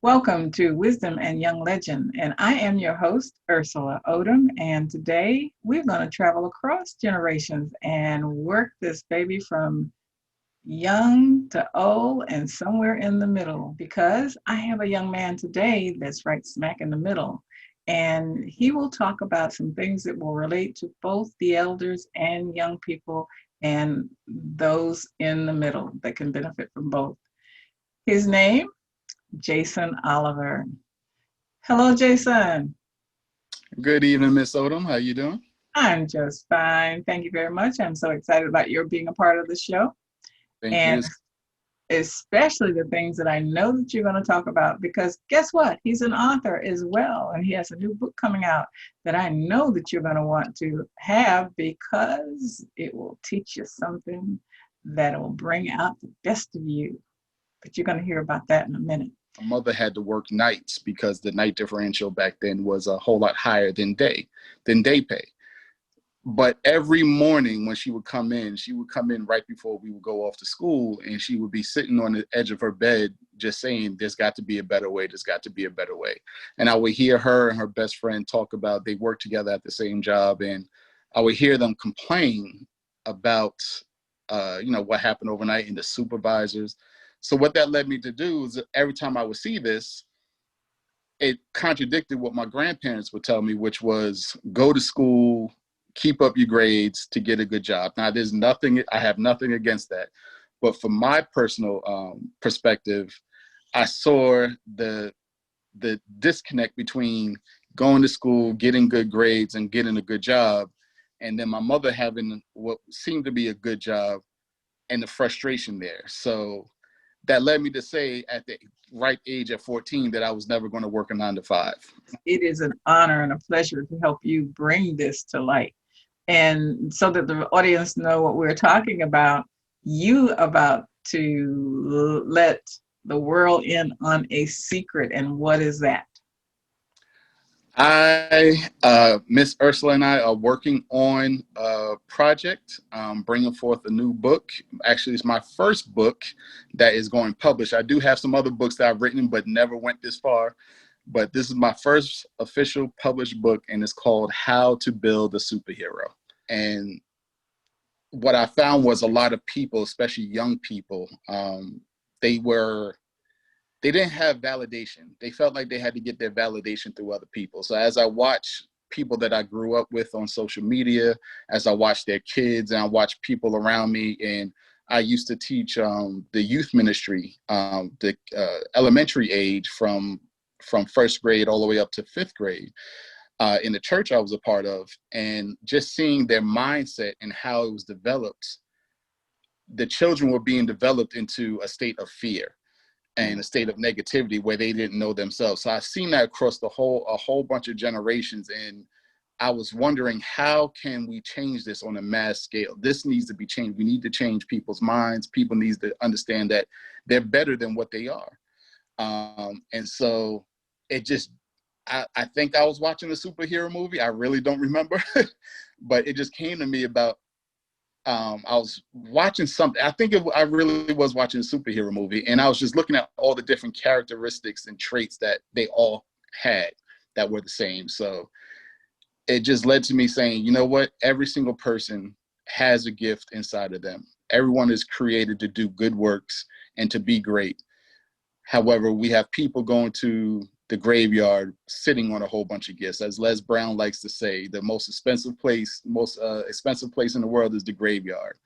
Welcome to Wisdom and Young Legend, and I am your host, Ursula Odom, and today we're going to travel across generations and work this baby from young to old and somewhere in the middle, because I have a young man today that's right smack in the middle, and he will talk about some things that will relate to both the elders and young people and those in the middle that can benefit from both. His name, Jason Oliver. Hello, Jason. Good evening, Miss Odom. How you doing? I'm just fine. Thank you very much. I'm so excited about your being a part of the show, Thank and you. especially the things that I know that you're going to talk about, because guess what? He's an author as well, and he has a new book coming out that I know that you're going to want to have because it will teach you something that will bring out the best of you. But you're going to hear about that in a minute. My mother had to work nights because the night differential back then was a whole lot higher than day pay. But every morning when she would come in right before we would go off to school, and she would be sitting on the edge of her bed just saying, "There's got to be a better way. There's got to be a better way." And I would hear her and her best friend talk about they worked together at the same job, and I would hear them complain about what happened overnight and the supervisors. So what that led me to do is every time I would see this, it contradicted what my grandparents would tell me, which was go to school, keep up your grades to get a good job. Now, I have nothing against that. But from my personal perspective, I saw the disconnect between going to school, getting good grades, and getting a good job, and then my mother having what seemed to be a good job and the frustration there. So that led me to say at the right age at 14 that I was never going to work a 9 to 5. It is an honor and a pleasure to help you bring this to light. And so that the audience know what we're talking about, you about to let the world in on a secret. And what is that? Miss Ursula and I are working on a project, bringing forth a new book. Actually, it's my first book that is going published. I do have some other books that I've written, but never went this far. But this is my first official published book, and it's called How to Build a Superhero. And what I found was a lot of people, especially young people, they were they didn't have validation. They felt like they had to get their validation through other people. So as I watch people that I grew up with on social media, as I watch their kids and I watch people around me, and I used to teach the youth ministry, the elementary age from first grade all the way up to fifth grade in the church I was a part of, and just seeing their mindset and how it was developed. The children were being developed into a state of fear and a state of negativity where they didn't know themselves. So I've seen that across a whole bunch of generations. And I was wondering, how can we change this on a mass scale? This needs to be changed. We need to change people's minds. People need to understand that they're better than what they are. And so it just, I think I was watching a superhero movie. I really don't remember, but it just came to me about, I was watching something. I really was watching a superhero movie, and I was just looking at all the different characteristics and traits that they all had that were the same. So it just led to me saying, you know what? Every single person has a gift inside of them. Everyone is created to do good works and to be great. However, we have people going to the graveyard sitting on a whole bunch of gifts. As Les Brown likes to say, the most expensive place in the world is the graveyard.